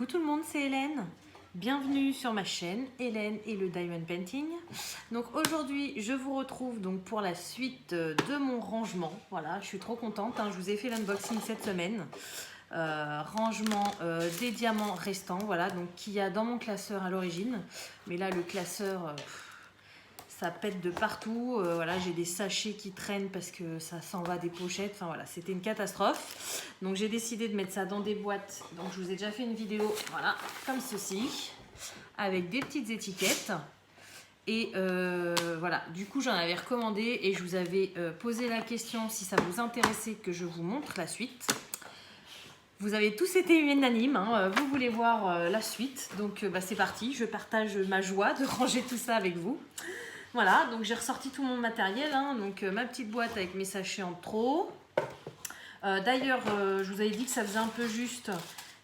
Coucou tout le monde, c'est Hélène. Bienvenue sur ma chaîne Hélène et le Diamond Painting. Donc aujourd'hui, je vous retrouve donc pour la suite de mon rangement. Voilà, je suis trop contente. Je vous ai fait l'unboxing cette semaine. Rangement des diamants restants, voilà, donc qu'il y a dans mon classeur à l'origine. Mais là, le classeur, ça pète de partout. Voilà, j'ai des sachets qui traînent parce que ça s'en va des pochettes. Enfin voilà, c'était une catastrophe. Donc j'ai décidé de mettre ça dans des boîtes. Donc je vous ai déjà fait une vidéo, voilà, comme ceci, avec des petites étiquettes. Et voilà, du coup j'en avais recommandé et je vous avais posé la question si ça vous intéressait que je vous montre la suite. Vous avez tous été unanimes, vous voulez voir la suite, donc c'est parti, je partage ma joie de ranger tout ça avec vous. Voilà, donc j'ai ressorti tout mon matériel, donc ma petite boîte avec mes sachets en trop. D'ailleurs, je vous avais dit que ça faisait un peu juste.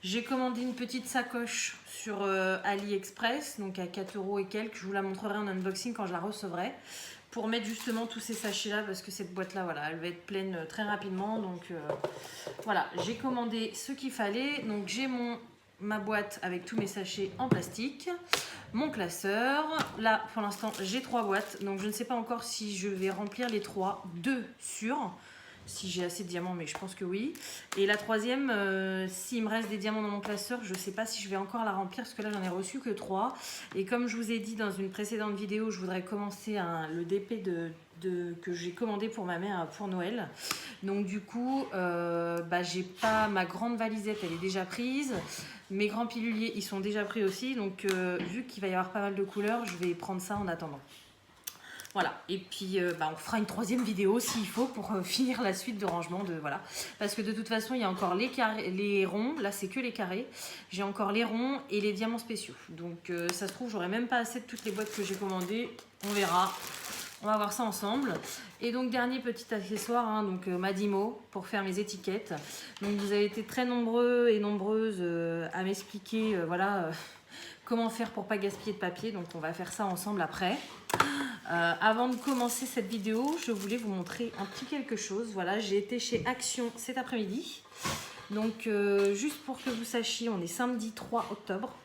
J'ai commandé une petite sacoche sur AliExpress, donc à 4 € et quelques. Je vous la montrerai en unboxing quand je la recevrai. Pour mettre justement tous ces sachets-là, parce que cette boîte-là, voilà, elle va être pleine très rapidement. Donc voilà, j'ai commandé ce qu'il fallait. Donc j'ai ma boîte avec tous mes sachets en plastique. Mon classeur, là pour l'instant j'ai 3 boîtes, donc je ne sais pas encore si je vais remplir les 3, 2 sûrs, si j'ai assez de diamants, mais je pense que oui. Et la troisième, s'il me reste des diamants dans mon classeur, je ne sais pas si je vais encore la remplir, parce que là j'en ai reçu que 3. Et comme je vous ai dit dans une précédente vidéo, je voudrais commencer le DP que j'ai commandé pour ma mère pour Noël. Donc du coup, j'ai pas ma grande valisette, elle est déjà prise. Mes grands piluliers, ils sont déjà pris aussi. Donc vu qu'il va y avoir pas mal de couleurs, je vais prendre ça en attendant. Voilà, et puis on fera une troisième vidéo s'il faut pour finir la suite de rangement voilà. Parce que de toute façon, il y a encore les ronds, là c'est que les carrés. J'ai encore les ronds et les diamants spéciaux. Donc ça se trouve, j'aurai même pas assez de toutes les boîtes que j'ai commandées. On verra. On va voir ça ensemble. Et donc dernier petit accessoire, donc ma Dimo pour faire mes étiquettes. Donc vous avez été très nombreux et nombreuses à m'expliquer voilà comment faire pour pas gaspiller de papier. Donc on va faire ça ensemble après. Avant de commencer cette vidéo, je voulais vous montrer un petit quelque chose. Voilà, j'ai été chez Action cet après-midi. Donc juste pour que vous sachiez, on est samedi 3 octobre.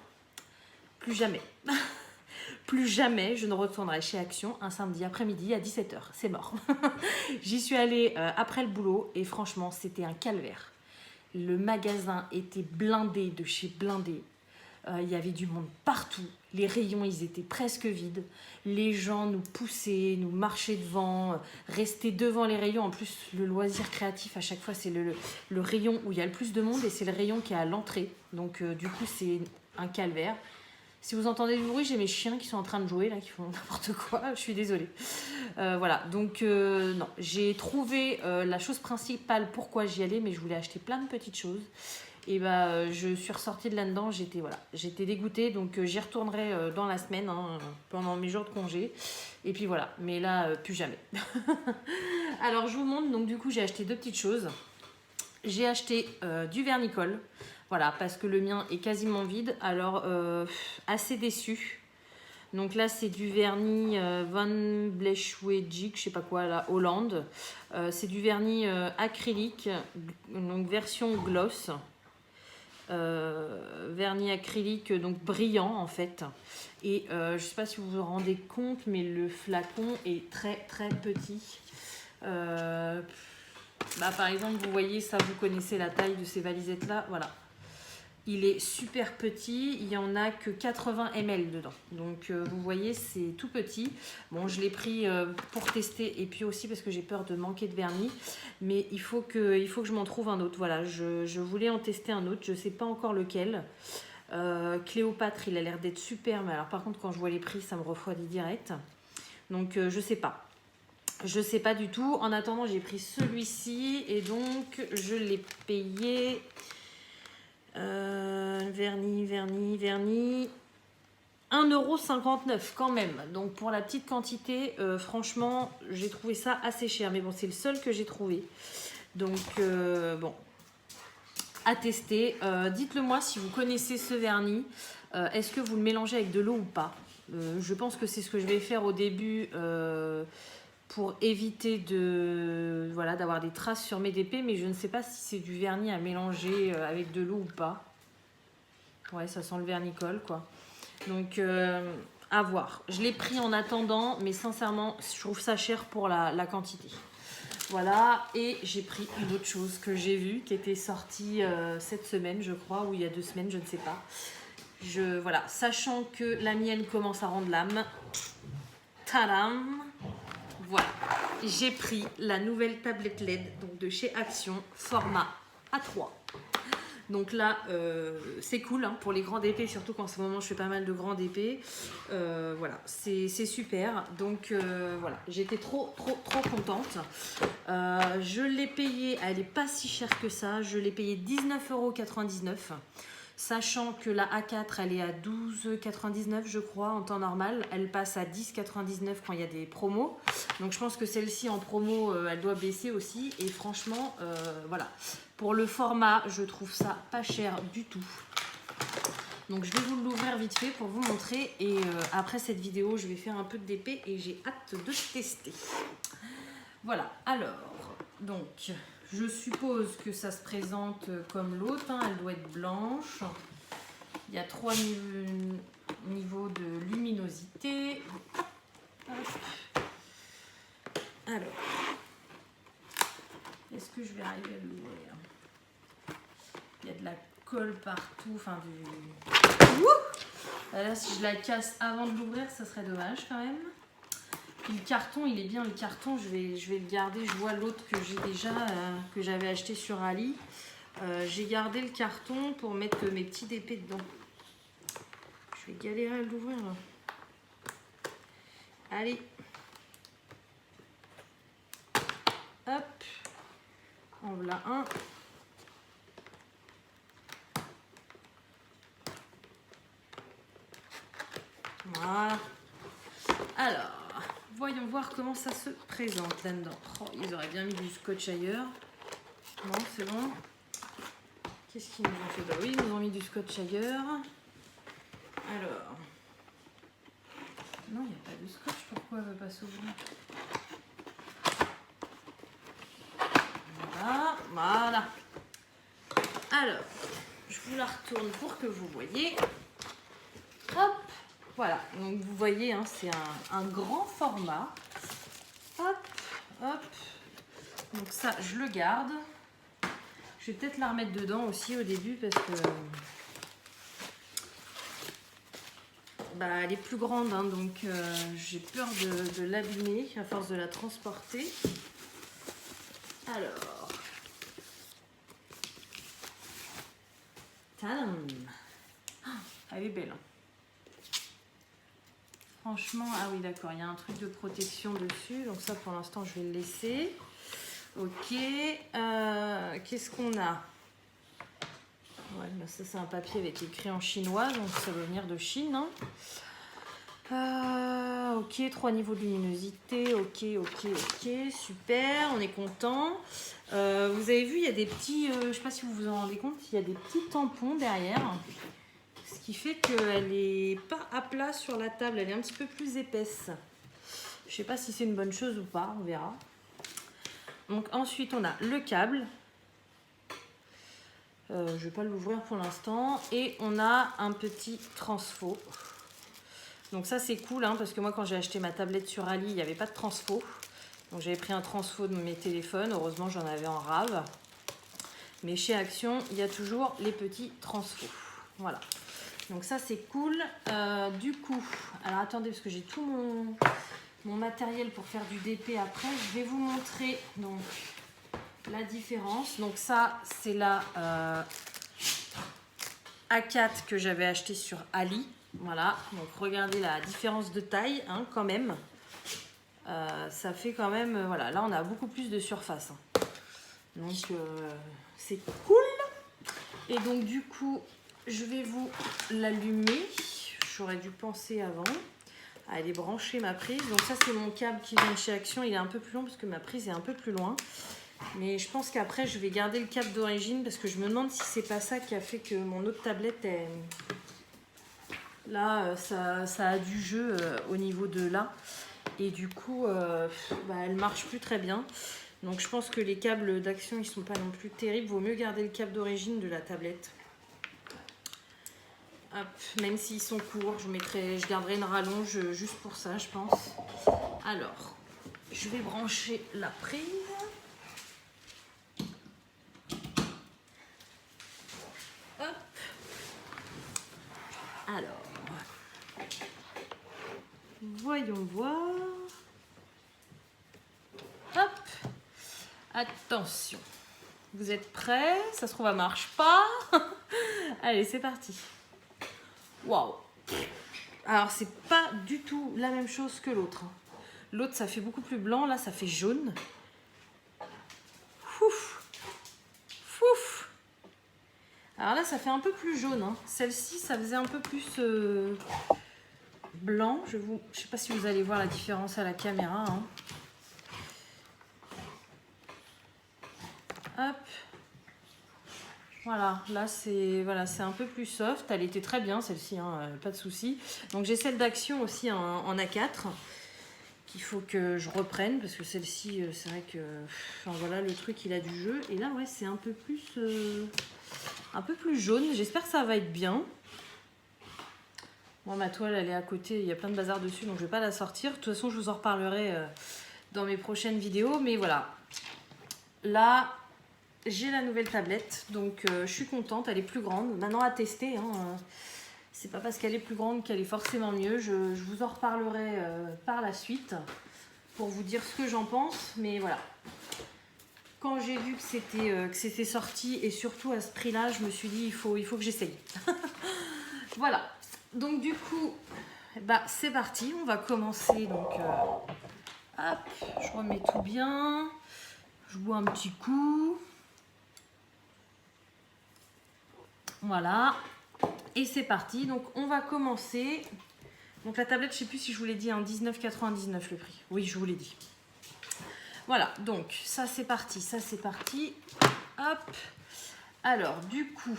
Plus jamais. Plus jamais je ne retournerai chez Action un samedi après-midi à 17 h. C'est mort. J'y suis allée après le boulot et franchement, c'était un calvaire. Le magasin était blindé de chez blindé. Il y avait du monde partout. Les rayons, ils étaient presque vides. Les gens nous poussaient, nous marchaient devant, restaient devant les rayons. En plus, le loisir créatif, à chaque fois, c'est le rayon où il y a le plus de monde et c'est le rayon qui est à l'entrée. Donc, du coup, c'est un calvaire. Si vous entendez du bruit, j'ai mes chiens qui sont en train de jouer, là, qui font n'importe quoi. Je suis désolée. Voilà, donc non, j'ai trouvé la chose principale pourquoi j'y allais, mais je voulais acheter plein de petites choses. Et je suis ressortie de là-dedans, j'étais dégoûtée, donc j'y retournerai dans la semaine, pendant mes jours de congé. Et puis voilà, mais là, plus jamais. Alors je vous montre, donc du coup j'ai acheté 2 petites choses. J'ai acheté du vernicole. Voilà, parce que le mien est quasiment vide, alors assez déçue. Donc là, c'est du vernis Van Bleschwedjik, je sais pas quoi, là, Hollande. C'est du vernis acrylique, donc version gloss. Vernis acrylique, donc brillant en fait. Et je sais pas si vous vous rendez compte, mais le flacon est très très petit. Par exemple, vous voyez ça, vous connaissez la taille de ces valisettes là, voilà. Il est super petit, il n'y en a que 80 ml dedans. Donc vous voyez, c'est tout petit. Bon, je l'ai pris pour tester et puis aussi parce que j'ai peur de manquer de vernis. Mais il faut que je m'en trouve un autre. Voilà, je voulais en tester un autre, je ne sais pas encore lequel. Cléopâtre, il a l'air d'être super, mais alors par contre, quand je vois les prix, ça me refroidit direct. Donc je ne sais pas. Je sais pas du tout. En attendant, j'ai pris celui-ci et donc je l'ai payé... vernis 1,59 € quand même. Donc pour la petite quantité, franchement, j'ai trouvé ça assez cher. Mais bon, c'est le seul que j'ai trouvé. Donc bon, à tester. Dites-le moi si vous connaissez ce vernis. Est-ce que vous le mélangez avec de l'eau ou pas? Je pense que c'est ce que je vais faire au début pour éviter d'avoir des traces sur mes DP, mais je ne sais pas si c'est du vernis à mélanger avec de l'eau ou pas. Ouais, ça sent le vernicole, quoi. Donc, à voir. Je l'ai pris en attendant, mais sincèrement, je trouve ça cher pour la quantité. Voilà, et j'ai pris une autre chose que j'ai vue, qui était sortie cette semaine, je crois, ou il y a 2 semaines, je ne sais pas. Voilà, sachant que la mienne commence à rendre l'âme. Tadam! Voilà, j'ai pris la nouvelle tablette LED donc de chez Action, format A3. Donc là, c'est cool hein, pour les grandes épées, surtout qu'en ce moment je fais pas mal de grandes épées. Voilà, c'est super. Donc voilà, j'étais trop contente. Je l'ai payée, elle n'est pas si chère que ça. Je l'ai payée 19,99 €. Sachant que la A4, elle est à 12,99 € je crois en temps normal. Elle passe à 10,99 € quand il y a des promos. Donc je pense que celle-ci en promo, elle doit baisser aussi. Et franchement, voilà. Pour le format, je trouve ça pas cher du tout. Donc je vais vous l'ouvrir vite fait pour vous montrer. Et après cette vidéo, je vais faire un peu de DP et j'ai hâte de tester. Voilà, alors, donc... Je suppose que ça se présente comme l'autre, hein. Elle doit être blanche. Il y a 3 niveaux de luminosité. Hop. Alors, est-ce que je vais arriver à l'ouvrir? Il y a de la colle partout, enfin du... Là, si je la casse avant de l'ouvrir, ça serait dommage quand même. Puis le carton, il est bien, le carton, je vais le garder. Je vois l'autre que j'ai déjà, que j'avais acheté sur Ali. J'ai gardé le carton pour mettre mes petits épées dedans. Je vais galérer à l'ouvrir là. Allez. Hop. En voilà un. Voilà. Alors. Voyons voir comment ça se présente là-dedans. Oh, ils auraient bien mis du scotch ailleurs. Non, c'est bon. Qu'est-ce qu'ils nous ont fait? Bah oui, ils nous ont mis du scotch ailleurs. Alors. Non, il n'y a pas de scotch. Pourquoi elle ne veut pas s'ouvrir? Voilà, voilà. Alors, je vous la retourne pour que vous voyez. Hop. Voilà, donc vous voyez, hein, c'est un grand format. Hop, hop. Donc ça, je le garde. Je vais peut-être la remettre dedans aussi au début parce que bah, elle est plus grande, hein, donc j'ai peur de l'abîmer à force de la transporter. Alors, tadam. Elle est belle. Hein. Franchement, ah oui d'accord, il y a un truc de protection dessus, donc ça pour l'instant je vais le laisser. Ok, qu'est-ce qu'on a? Ouais, bah ça c'est un papier avec écrit en chinois, donc ça veut venir de Chine. Hein. Ok, 3 niveaux de luminosité, ok, super, on est content. Vous avez vu, il y a des petits, je sais pas si vous vous en rendez compte, il y a des petits tampons derrière. Ce qui fait qu'elle n'est pas à plat sur la table, elle est un petit peu plus épaisse. Je ne sais pas si c'est une bonne chose ou pas, on verra. Donc ensuite on a le câble. Je ne vais pas l'ouvrir pour l'instant. Et on a un petit transfo. Donc ça c'est cool hein, parce que moi quand j'ai acheté ma tablette sur Ali, il n'y avait pas de transfo. Donc j'avais pris un transfo de mes téléphones, heureusement j'en avais en rave. Mais chez Action, il y a toujours les petits transfos. Voilà. Donc ça c'est cool. Du coup, alors attendez parce que j'ai tout mon matériel pour faire du DP après. Je vais vous montrer donc la différence. Donc ça c'est la A4 que j'avais acheté sur Ali. Voilà. Donc regardez la différence de taille hein, quand même. Ça fait quand même voilà. Là on a beaucoup plus de surface. Hein. Donc c'est cool. Et donc du coup je vais vous l'allumer. J'aurais dû penser avant à aller brancher ma prise. Donc ça c'est mon câble qui vient de chez Action. Il est un peu plus long parce que ma prise est un peu plus loin. Mais je pense qu'après je vais garder le câble d'origine parce que je me demande si c'est pas ça qui a fait que mon autre tablette est... Là ça a du jeu au niveau de là. Et du coup bah, elle marche plus très bien. Donc je pense que les câbles d'Action ils sont pas non plus terribles. Vaut mieux garder le câble d'origine de la tablette. Hop, même s'ils sont courts, je garderai une rallonge juste pour ça, je pense. Alors, je vais brancher la prise. Hop. Alors, voyons voir. Hop. Attention. Vous êtes prêts? Ça se trouve, elle marche pas. Allez, c'est parti. Waouh. Alors, c'est pas du tout la même chose que l'autre. L'autre, ça fait beaucoup plus blanc. Là, ça fait jaune. Fouf. Fouf. Alors là, ça fait un peu plus jaune. Hein. Celle-ci, ça faisait un peu plus blanc. Je sais pas si vous allez voir la différence à la caméra. Hein. Hop. Voilà, là c'est un peu plus soft. Elle était très bien celle-ci, hein, pas de souci. Donc j'ai celle d'Action aussi en A4 qu'il faut que je reprenne parce que celle-ci, c'est vrai que enfin, voilà, le truc il a du jeu. Et là ouais, c'est un peu plus jaune. J'espère que ça va être bien. Moi ma toile elle est à côté, il y a plein de bazar dessus donc je vais pas la sortir. De toute façon je vous en reparlerai dans mes prochaines vidéos. Mais voilà, là j'ai la nouvelle tablette, donc je suis contente, elle est plus grande. Maintenant à tester, hein, c'est pas parce qu'elle est plus grande qu'elle est forcément mieux. Je vous en reparlerai par la suite pour vous dire ce que j'en pense. Mais voilà, quand j'ai vu que c'était sorti et surtout à ce prix-là, je me suis dit il faut que j'essaye. Voilà, donc du coup, bah, c'est parti, on va commencer. Donc, hop, je remets tout bien, je bois un petit coup. Voilà, et c'est parti. Donc on va commencer. Donc la tablette, je sais plus si je vous l'ai dit, hein, 19,99 le prix. Oui, je vous l'ai dit. Voilà, donc ça c'est parti, ça c'est parti. Hop. Alors du coup,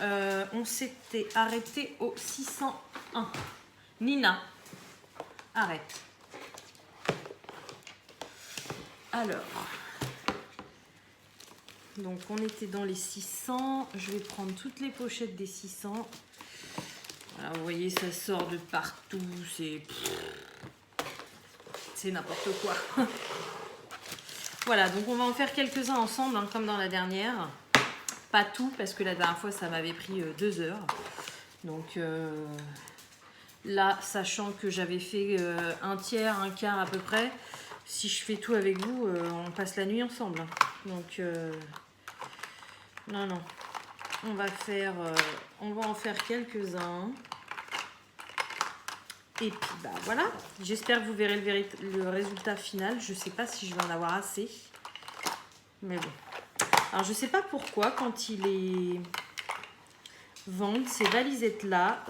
on s'était arrêté au 601. Nina, arrête. Alors, donc on était dans les 600. Je vais prendre toutes les pochettes des 600. Voilà, vous voyez, ça sort de partout. C'est n'importe quoi. Voilà, donc on va en faire quelques-uns ensemble, hein, comme dans la dernière. Pas tout, parce que la dernière fois, ça m'avait pris 2 heures. Donc là, sachant que j'avais fait un tiers, un quart à peu près, si je fais tout avec vous, on passe la nuit ensemble. Donc, non. On va en faire quelques-uns. Et puis, bah voilà. J'espère que vous verrez le résultat final. Je sais pas si je vais en avoir assez. Mais bon. Alors, je sais pas pourquoi, quand ils les vendent, ces valisettes-là,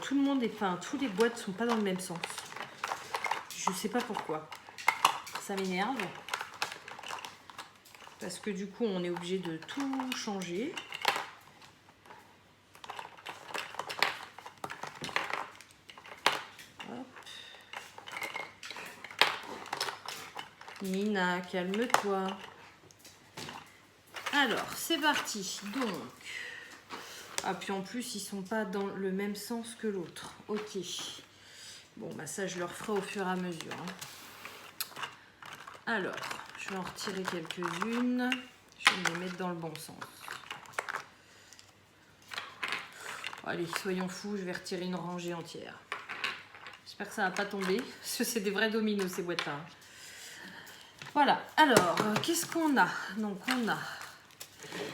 tout le monde enfin, tous les boîtes sont pas dans le même sens. Je sais pas pourquoi. Ça m'énerve. Parce que du coup, on est obligé de tout changer. Hop. Nina, calme-toi. Alors, c'est parti. Donc, ah, puis en plus, ils sont pas dans le même sens que l'autre. Ok. Bon, bah ça, je leur ferai au fur et à mesure. Hein. Alors, je vais en retirer quelques-unes. Je vais les mettre dans le bon sens. Allez, soyons fous, je vais retirer une rangée entière. J'espère que ça va pas tomber, parce que c'est des vrais dominos, ces boîtes-là. Voilà, alors, qu'est-ce qu'on a?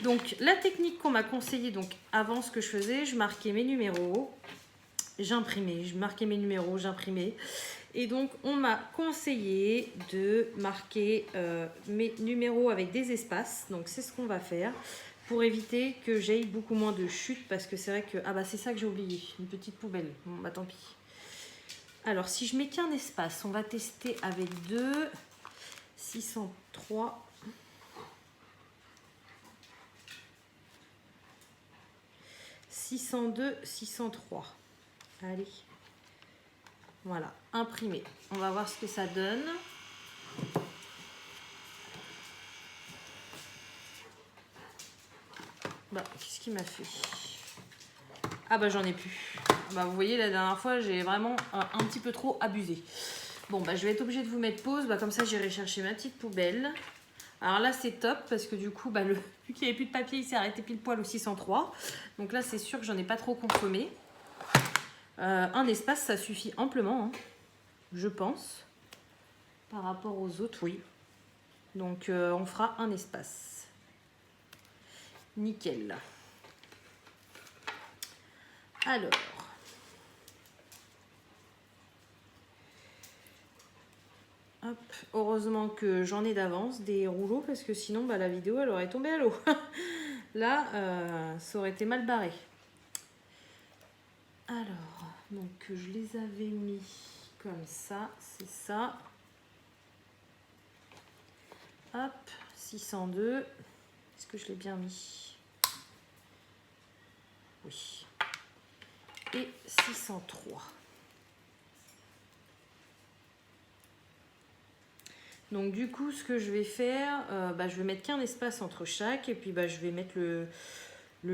Donc, la technique qu'on m'a conseillée, donc avant ce que je faisais, je marquais mes numéros, j'imprimais, je marquais mes numéros, j'imprimais. Et donc, on m'a conseillé de marquer mes numéros avec des espaces. Donc, c'est ce qu'on va faire pour éviter que j'aie beaucoup moins de chutes. Parce que c'est vrai que... Ah bah, c'est ça que j'ai oublié. Une petite poubelle. Bon, bah, tant pis. Alors, si je mets qu'un espace, on va tester avec 2. 603. 602, 603. Allez. Voilà, imprimé. On va voir ce que ça donne. Bah, qu'est-ce qu'il m'a fait? Ah bah j'en ai plus. Bah vous voyez, la dernière fois, j'ai vraiment un petit peu trop abusé. Bon bah je vais être obligée de vous mettre pause. Bah comme ça, j'irai chercher ma petite poubelle. Alors là, c'est top parce que du coup, bah, vu qu'il n'y avait plus de papier, il s'est arrêté pile poil au 603. Donc là, c'est sûr que j'en ai pas trop consommé. Un espace, ça suffit amplement, hein, je pense. Par rapport aux autres, oui. Donc on fera un espace. Nickel. Alors. Hop, heureusement que j'en ai d'avance des rouleaux parce que sinon bah, la vidéo elle aurait tombé à l'eau. Là, ça aurait été mal barré. Alors, donc je les avais mis comme ça, c'est ça. Hop, 602. Est-ce que je l'ai bien mis? Oui. Et 603. Donc du coup, ce que je vais faire, je vais mettre qu'un espace entre chaque et puis je vais mettre le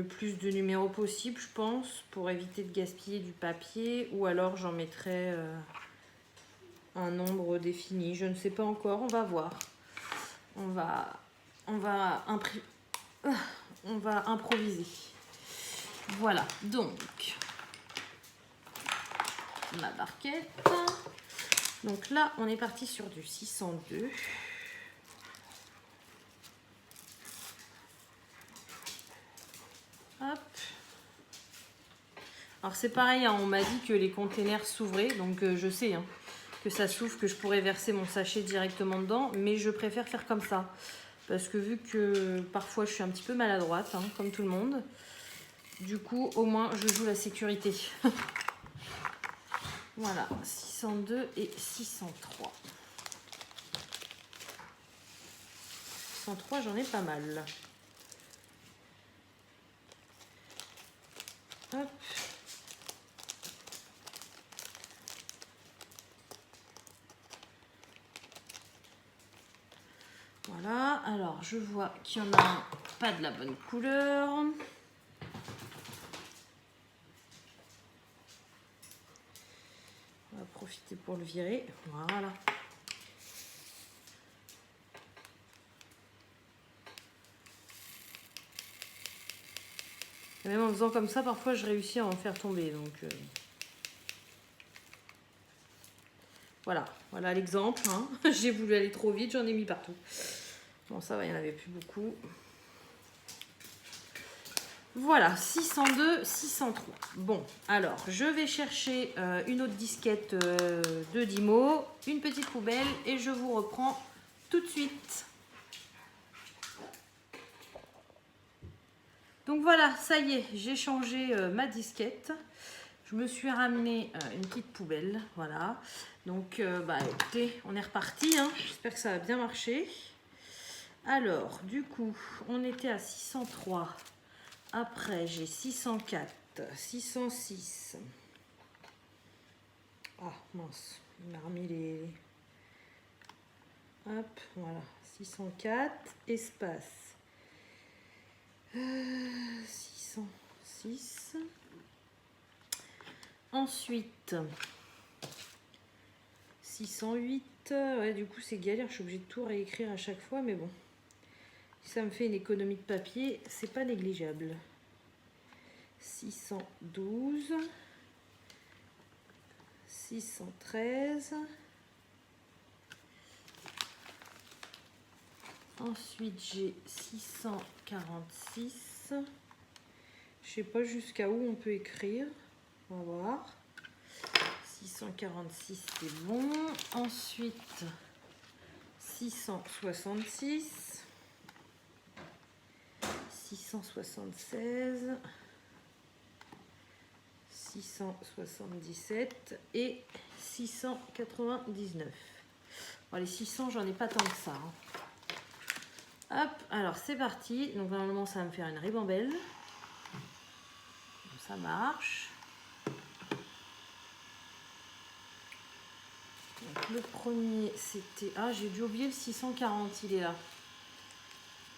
plus de numéros possible, je pense, pour éviter de gaspiller du papier, ou alors j'en mettrai un nombre défini. Je ne sais pas encore, on va voir. On va improviser. Voilà, donc ma barquette. Donc là, on est parti sur du 602. Hop. Alors c'est pareil, hein, on m'a dit que les containers s'ouvraient, donc je sais que ça s'ouvre, que je pourrais verser mon sachet directement dedans, mais je préfère faire comme ça. Parce que vu que parfois je suis un petit peu maladroite, hein, comme tout le monde, du coup au moins je joue la sécurité. Voilà, 602 et 603. 603, j'en ai pas mal. Hop. Voilà, alors je vois qu'il y en a pas de la bonne couleur. On va profiter pour le virer. Voilà. Et même en faisant comme ça, parfois je réussis à en faire tomber. Donc voilà l'exemple. Hein. J'ai voulu aller trop vite, j'en ai mis partout. Bon, ça va, il n'y en avait plus beaucoup. Voilà, 602, 603. Bon, alors, je vais chercher une autre disquette de Dymo, une petite poubelle et je vous reprends tout de suite. Donc voilà, ça y est, j'ai changé ma disquette. Je me suis ramené une petite poubelle, voilà. Donc, écoutez, on est reparti. Hein. J'espère que ça va bien marcher. Alors, du coup, on était à 603. Après, j'ai 604, 606. Ah, mince, il m'a remis les... Hop, voilà, 604, espace. 606. Ensuite, 608. Ouais, du coup, c'est galère, je suis obligée de tout réécrire à chaque fois, mais bon. Si ça me fait une économie de papier, c'est pas négligeable. 612. 613. Ensuite, j'ai 646. Je sais pas jusqu'à où on peut écrire. On va voir. 646, c'est bon. Ensuite, 666. 676. 677 et 699. Bon, les 600, j'en ai pas tant que ça. Hein. Hop, alors c'est parti. Donc normalement, ça va me faire une ribambelle. Ça marche. Donc, le premier, c'était... Ah, j'ai dû oublier le 640, il est là.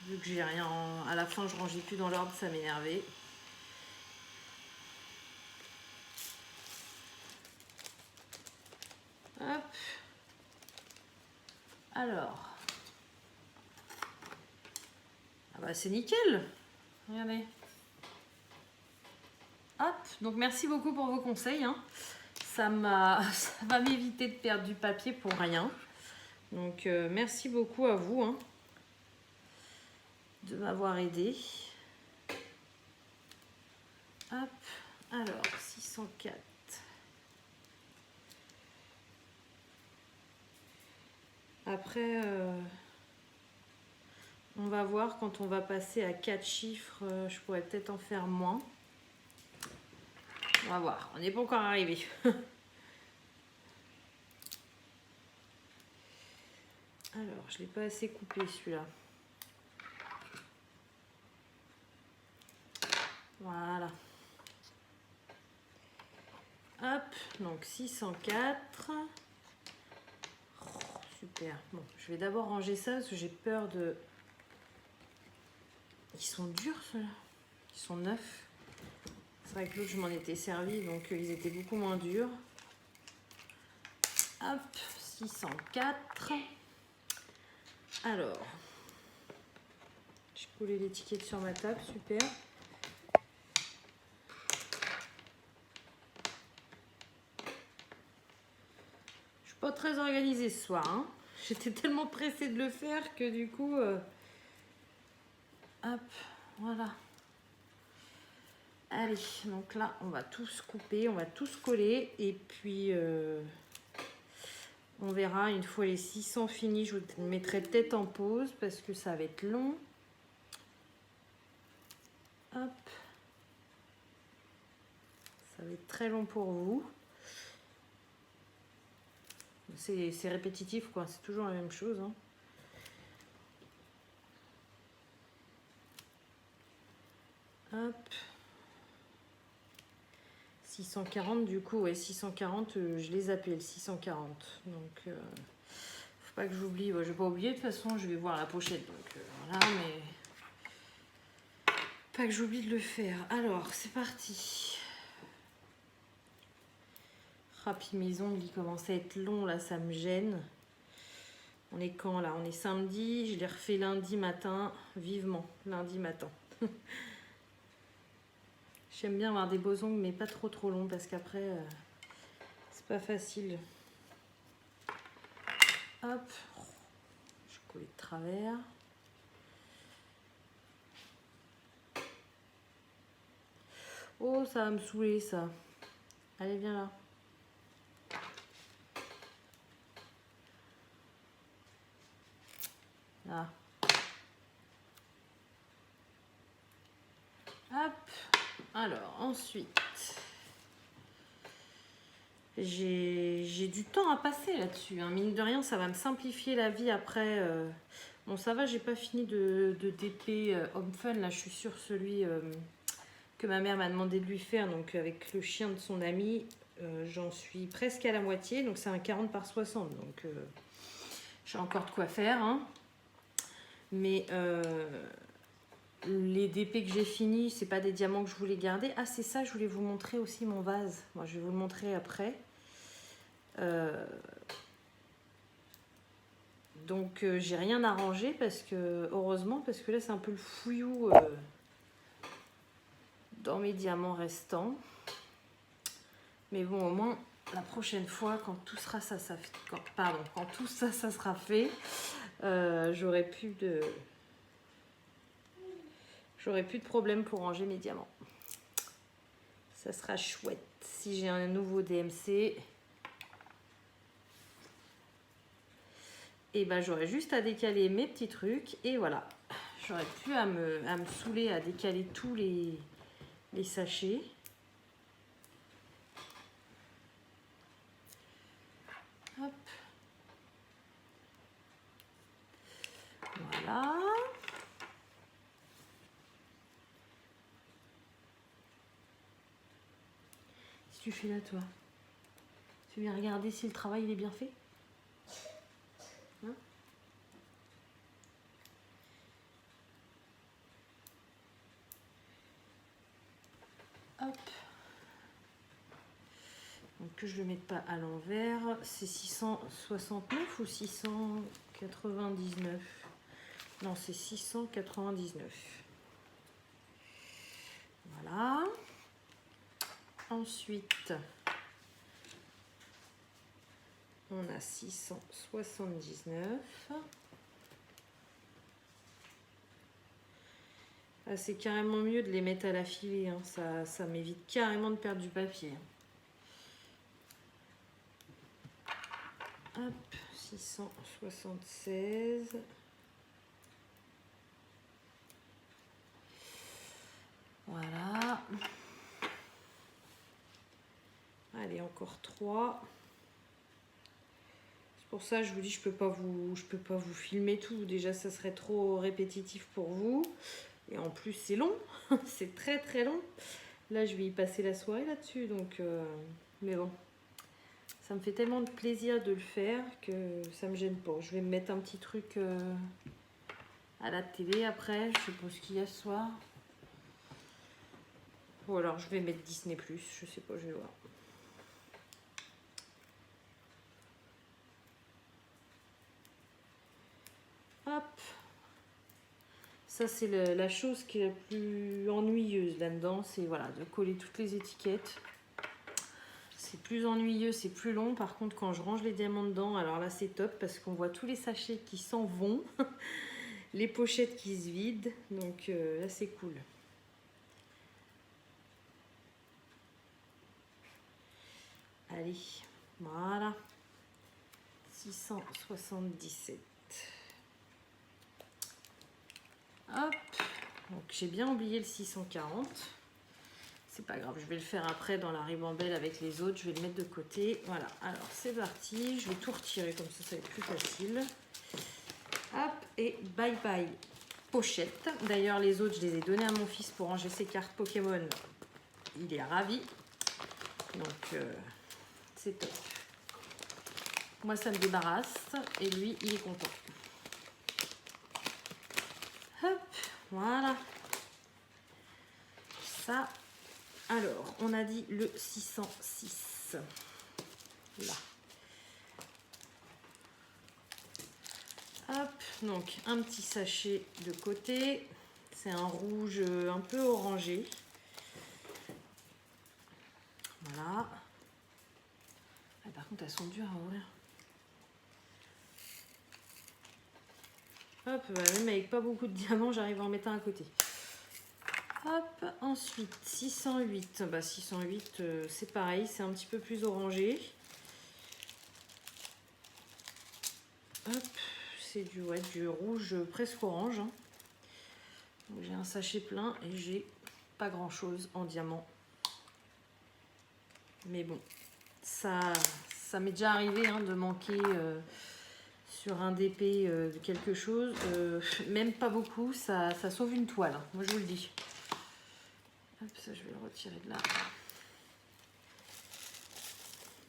Vu que j'ai rien... À la fin, je rangeais plus dans l'ordre, ça m'énervait. Alors. Ah bah c'est nickel. Regardez. Hop, donc merci beaucoup pour vos conseils. Hein. Ça va m'éviter de perdre du papier pour rien. Donc merci beaucoup à vous hein, de m'avoir aidé. Hop, alors 604. Après, on va voir quand on va passer à 4 chiffres, je pourrais peut-être en faire moins. On va voir, on n'est pas encore arrivé. Alors, je ne l'ai pas assez coupé celui-là. Voilà. Hop, donc 604. Oh, super. Bon, je vais d'abord ranger ça parce que j'ai peur de... Ils sont durs ceux-là. Ils sont neufs. C'est vrai que l'autre, je m'en étais servi, donc ils étaient beaucoup moins durs. Hop, 604. Alors, j'ai collé l'étiquette sur ma table, super. Je suis pas très organisée ce soir. Hein. J'étais tellement pressée de le faire que du coup... hop, voilà. Allez, donc là, on va tous couper, on va tous coller. Et puis, on verra une fois les 600 finis. Je vous mettrai peut-être en pause parce que ça va être long. Hop. Ça va être très long pour vous. C'est répétitif, quoi. C'est toujours la même chose. Hein. Hop. 640, du coup, ouais, 640, je les appelle 640. Donc, faut pas que j'oublie. Je vais pas oublier, de toute façon, je vais voir la pochette. Donc, voilà, mais... Pas que j'oublie de le faire. Alors, c'est parti. Puis mes ongles, ils commencent à être longs, là, ça me gêne. On est quand, là? On est samedi, je les refais lundi matin, vivement, lundi matin. J'aime bien avoir des beaux ongles, mais pas trop longs, parce qu'après, c'est pas facile. Hop, je colle de travers. Oh, ça va me saouler, ça. Allez, viens là. Là. Hop. Alors, ensuite, j'ai du temps à passer là-dessus. Hein. Mine de rien, ça va me simplifier la vie après. Bon, ça va, j'ai pas fini de DP Home Fun. Là, je suis sur celui que ma mère m'a demandé de lui faire. Donc, avec le chien de son ami, j'en suis presque à la moitié. Donc, c'est un 40 par 60. Donc, j'ai encore de quoi faire. Hein. Mais... les DP que j'ai fini, c'est pas des diamants que je voulais garder. Ah, c'est ça, je voulais vous montrer aussi mon vase. Moi, je vais vous le montrer après. Donc, j'ai rien arrangé parce que, heureusement, parce que là, c'est un peu le fouillou dans mes diamants restants. Mais bon, au moins, la prochaine fois, quand tout sera quand tout ça, ça sera fait, j'aurai plus de problème pour ranger mes diamants. Ça sera chouette. Si j'ai un nouveau DMC, et ben j'aurai juste à décaler mes petits trucs et voilà. J'aurais plus à me saouler à décaler tous les sachets. Hop. Voilà. Si tu fais là, toi, tu viens regarder si le travail il est bien fait. Hein? Hop. Donc que je ne le mette pas à l'envers. C'est 669 ou 600... 699. Non, c'est 699. Voilà. Ensuite, on a 679. Ah, c'est carrément mieux de les mettre à l'affilée, hein. Ça m'évite carrément de perdre du papier. Hop, 676. Voilà. Allez, encore 3. C'est pour ça que je vous dis, je peux pas vous filmer tout. Déjà, ça serait trop répétitif pour vous. Et en plus, c'est long. C'est très très long. Là, je vais y passer la soirée là-dessus. Donc, mais bon. Ça me fait tellement de plaisir de le faire que ça me gêne pas. Je vais me mettre un petit truc à la télé après. Je sais pas ce qu'il y a ce soir. Ou alors je vais mettre Disney+. Je sais pas, je vais voir. Hop. Ça, c'est la chose qui est la plus ennuyeuse là-dedans. C'est voilà, de coller toutes les étiquettes. C'est plus ennuyeux, c'est plus long. Par contre, quand je range les diamants dedans, alors là, c'est top parce qu'on voit tous les sachets qui s'en vont. Les pochettes qui se vident. Donc là, c'est cool. Allez, voilà. 677. Hop. Donc, j'ai bien oublié le 640. C'est pas grave, je vais le faire après dans la ribambelle avec les autres. Je vais le mettre de côté. Voilà, alors c'est parti. Je vais tout retirer comme ça va être plus facile. Hop, et bye bye pochette. D'ailleurs, les autres, je les ai donnés à mon fils pour ranger ses cartes Pokémon. Il est ravi. Donc, c'est top. Moi, ça me débarrasse. Et lui, il est content. Hop, voilà. Ça. Alors, on a dit le 606. Là. Hop, donc un petit sachet de côté. C'est un rouge un peu orangé. Voilà. Ah, par contre, elles sont dures à ouvrir. Hop, bah, même avec pas beaucoup de diamants, j'arrive à en mettre un à côté. Hop, ensuite 608. Bah 608, c'est pareil, c'est un petit peu plus orangé. Hop, c'est du rouge presque orange. Hein. J'ai un sachet plein et j'ai pas grand chose en diamant. Mais bon, ça m'est déjà arrivé hein, de manquer sur un DP de quelque chose. Même pas beaucoup, ça sauve une toile. Hein, moi je vous le dis. Hop, ça je vais le retirer de là.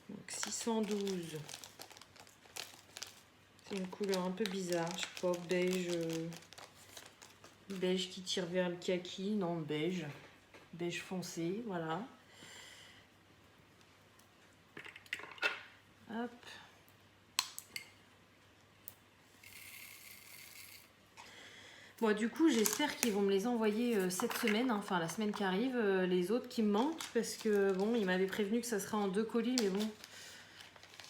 Donc 612. C'est une couleur un peu bizarre, je sais pas, beige. Beige qui tire vers le kaki, non beige. Beige foncé, voilà. Hop. Bon, du coup, j'espère qu'ils vont me les envoyer cette semaine, hein, enfin la semaine qui arrive, les autres qui me manquent, parce que bon, ils m'avaient prévenu que ça serait en 2 colis, mais bon,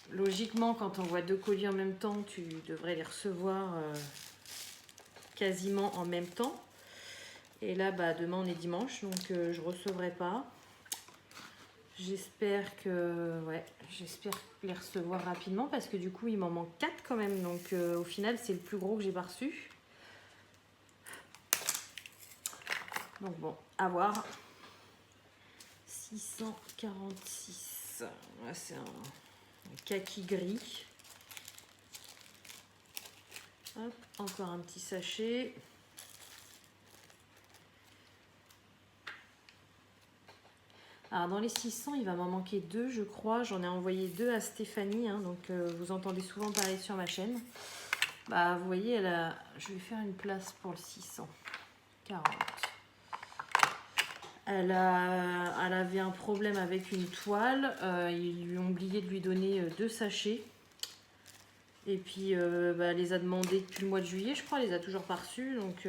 logiquement, quand on voit 2 colis en même temps, tu devrais les recevoir quasiment en même temps. Et là, bah, demain on est dimanche, donc je recevrai pas. J'espère j'espère les recevoir rapidement, parce que du coup, il m'en manque 4 quand même, donc au final, c'est le plus gros que j'ai pas reçu. Donc bon, à voir. 646. Là, c'est un kaki gris. Hop, encore un petit sachet. Alors dans les 600, il va m'en manquer 2, je crois. J'en ai envoyé 2 à Stéphanie, hein, donc vous entendez souvent parler sur ma chaîne. Bah, vous voyez, je vais faire une place pour le 640. Elle avait un problème avec une toile. Ils lui ont oublié de lui donner 2 sachets. Et puis, elle les a demandé depuis le mois de juillet, je crois. Elle les a toujours pas reçus. Donc,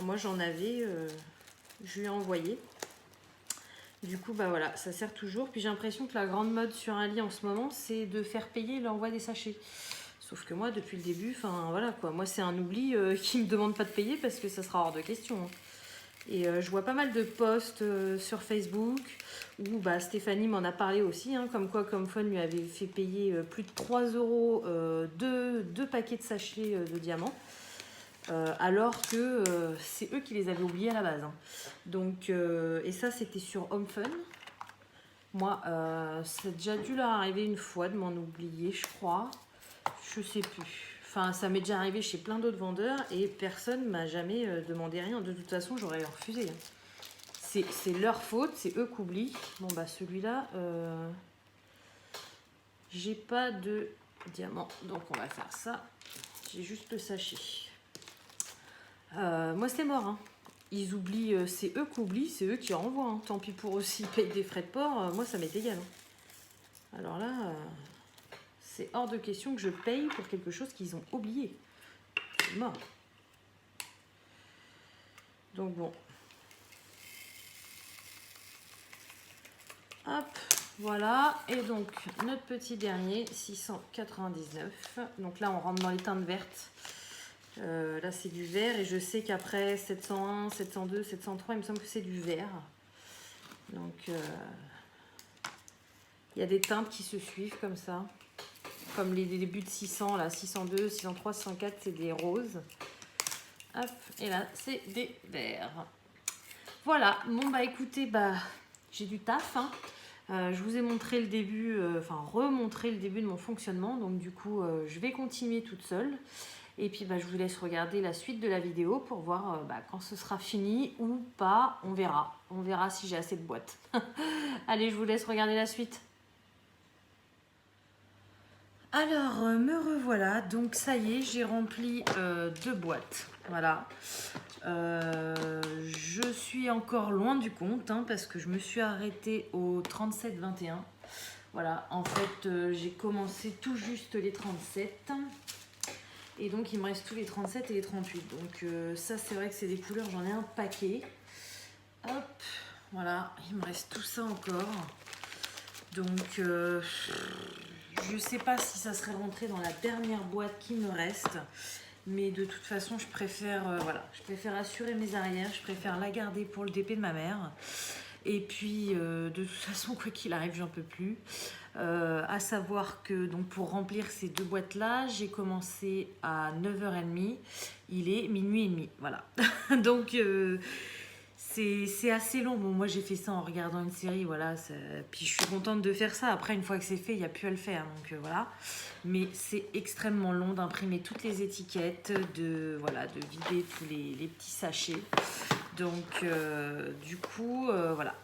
moi, j'en avais. Je lui ai envoyé. Du coup, voilà, ça sert toujours. Puis j'ai l'impression que la grande mode sur Ali en ce moment, c'est de faire payer l'envoi des sachets. Sauf que moi, depuis le début, voilà quoi. Moi, c'est un oubli qui me demande pas de payer parce que ça sera hors de question. Hein. Et je vois pas mal de posts sur Facebook où Stéphanie m'en a parlé aussi, hein, comme quoi Comfort lui avait fait payer plus de 3 euros deux paquets de sachets de diamants, alors que c'est eux qui les avaient oubliés à la base. Hein. Donc, et ça, c'était sur HomeFun. Moi, ça a déjà dû leur arriver une fois de m'en oublier, je crois. Je sais plus. Enfin, ça m'est déjà arrivé chez plein d'autres vendeurs et personne m'a jamais demandé rien. De toute façon, j'aurais refusé. Hein. C'est leur faute, c'est eux qui oublient. Bon, celui-là, j'ai pas de diamant. Donc, on va faire ça. J'ai juste le sachet. Moi, c'est mort. Hein. Ils oublient, c'est eux qui oublient, c'est eux qui renvoient. Hein. Tant pis pour eux s'ils payent des frais de port. Moi, ça m'est égal. Hein. Alors là... c'est hors de question que je paye pour quelque chose qu'ils ont oublié. C'est mort. Donc bon. Hop, voilà. Et donc, notre petit dernier, 699. Donc là, on rentre dans les teintes vertes. Là, c'est du vert. Et je sais qu'après 701, 702, 703, il me semble que c'est du vert. Donc, il y a des teintes qui se suivent comme ça. Comme les débuts de 600, là, 602, 603, 604, c'est des roses. Hop, et là, c'est des verts. Voilà, bon, écoutez, j'ai du taf. Hein. Je vous ai montré le début, remontré le début de mon fonctionnement. Donc, du coup, je vais continuer toute seule. Et puis, je vous laisse regarder la suite de la vidéo pour voir quand ce sera fini ou pas. On verra. On verra si j'ai assez de boîtes. Allez, je vous laisse regarder la suite. Alors, me revoilà. Donc, ça y est, j'ai rempli 2 boîtes. Voilà. Je suis encore loin du compte hein, parce que je me suis arrêtée au 37,21. Voilà, en fait, j'ai commencé tout juste les 37. Et donc, il me reste tous les 37 et les 38. Donc, ça, c'est vrai que c'est des couleurs, j'en ai un paquet. Hop, voilà, il me reste tout ça encore. Donc, je sais pas si ça serait rentré dans la dernière boîte qui me reste. Mais de toute façon, je préfère, je préfère assurer mes arrières. Je préfère la garder pour le DP de ma mère. Et puis, de toute façon, quoi qu'il arrive, j'en peux plus. À savoir que donc, pour remplir ces 2 boîtes-là, j'ai commencé à 9h30. Il est minuit et demi. Voilà. Donc... c'est assez long. Bon, moi, j'ai fait ça en regardant une série, voilà. Puis je suis contente de faire ça. Après, une fois que c'est fait, il n'y a plus à le faire. Donc, voilà. Mais c'est extrêmement long d'imprimer toutes les étiquettes, de vider tous les petits sachets. Donc, du coup, voilà.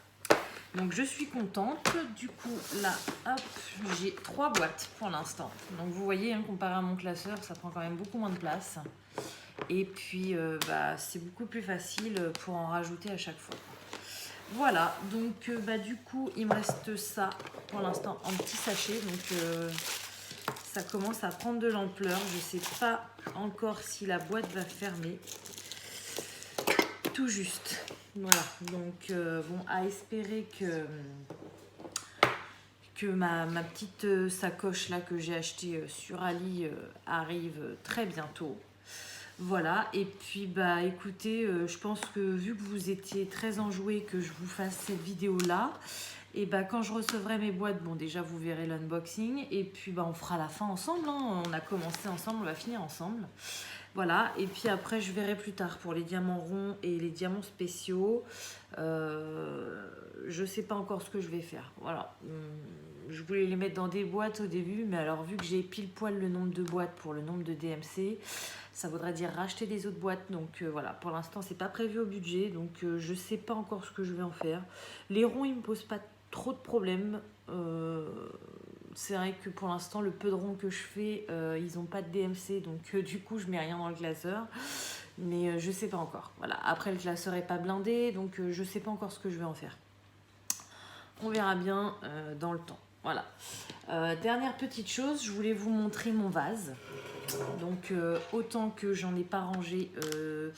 Donc, je suis contente. Du coup, là, hop, j'ai 3 boîtes pour l'instant. Donc, vous voyez, hein, comparé à mon classeur, ça prend quand même beaucoup moins de place. Et puis, c'est beaucoup plus facile pour en rajouter à chaque fois. Voilà, donc du coup, il me reste ça pour l'instant en petit sachet. Donc, ça commence à prendre de l'ampleur. Je ne sais pas encore si la boîte va fermer. Tout juste. Voilà, donc à espérer que ma petite sacoche là que j'ai achetée sur Ali arrive très bientôt. Voilà, et puis écoutez, je pense que vu que vous étiez très enjoués que je vous fasse cette vidéo là, et quand je recevrai mes boîtes, bon déjà vous verrez l'unboxing, et puis on fera la fin ensemble, hein. On a commencé ensemble, on va finir ensemble. Voilà, et puis après je verrai plus tard pour les diamants ronds et les diamants spéciaux. Je sais pas encore ce que je vais faire. Voilà, je voulais les mettre dans des boîtes au début, mais alors vu que j'ai pile poil le nombre de boîtes pour le nombre de DMC, ça voudrait dire racheter des autres boîtes. Donc voilà, pour l'instant c'est pas prévu au budget, donc je sais pas encore ce que je vais en faire. Les ronds ils me posent pas trop de problèmes. C'est vrai que pour l'instant le peu de ronds que je fais, ils n'ont pas de DMC, donc du coup je mets rien dans le classeur. Mais je sais pas encore. Voilà. Après le classeur est pas blindé, donc je sais pas encore ce que je vais en faire. On verra bien dans le temps. Voilà. Voilà. Dernière petite chose, je voulais vous montrer mon vase. Donc autant que j'en ai pas rangé, que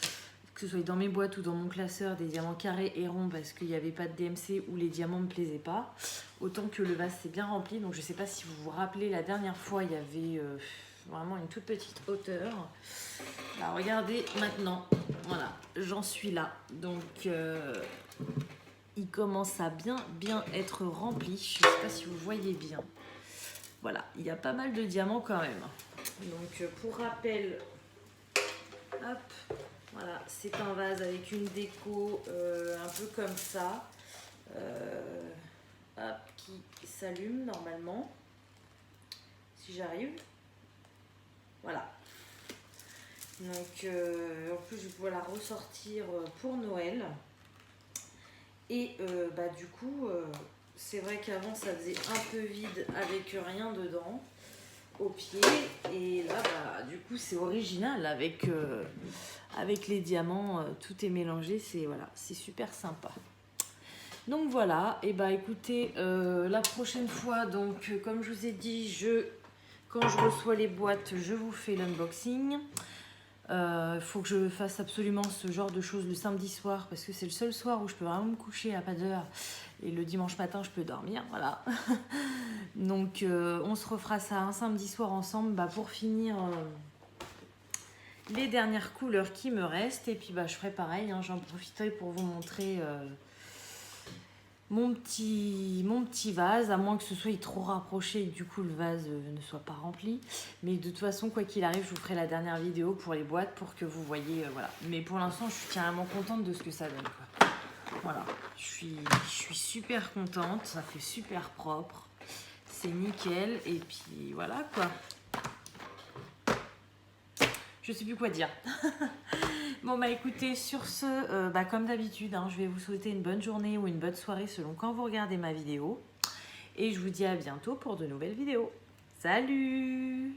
ce soit dans mes boîtes ou dans mon classeur, des diamants carrés et ronds parce qu'il n'y avait pas de DMC ou les diamants ne me plaisaient pas, autant que le vase s'est bien rempli. Donc je sais pas si vous vous rappelez, la dernière fois il y avait vraiment une toute petite hauteur. Bah, regardez maintenant, voilà, j'en suis là. Donc il commence à bien être rempli. Je sais pas si vous voyez bien. Voilà, il y a pas mal de diamants quand même. Donc pour rappel, hop, voilà, c'est un vase avec une déco un peu comme ça, hop, qui s'allume normalement, si j'arrive. Voilà. Donc en plus je vais pouvoir la ressortir pour Noël. Et bah du coup, c'est vrai qu'avant ça faisait un peu vide avec rien dedans. Au pied, et là bah, du coup c'est original avec les diamants, tout est mélangé, c'est voilà, c'est super sympa. Donc voilà, et bah écoutez, la prochaine fois, donc comme je vous ai dit, quand je reçois les boîtes, je vous fais l'unboxing. Faut que je fasse absolument ce genre de choses le samedi soir parce que c'est le seul soir où je peux vraiment me coucher à pas d'heure et le dimanche matin je peux dormir, voilà. Donc on se refera ça un samedi soir ensemble pour finir les dernières couleurs qui me restent et puis je ferai pareil, hein, j'en profiterai pour vous montrer mon petit vase, à moins que ce soit trop rapproché et que du coup le vase ne soit pas rempli. Mais de toute façon, quoi qu'il arrive, je vous ferai la dernière vidéo pour les boîtes pour que vous voyez, voilà. Mais pour l'instant, je suis carrément contente de ce que ça donne, quoi. Voilà, je suis super contente, ça fait super propre, c'est nickel et puis voilà quoi. Je sais plus quoi dire. Bon écoutez, sur ce, comme d'habitude, hein, je vais vous souhaiter une bonne journée ou une bonne soirée selon quand vous regardez ma vidéo. Et je vous dis à bientôt pour de nouvelles vidéos. Salut!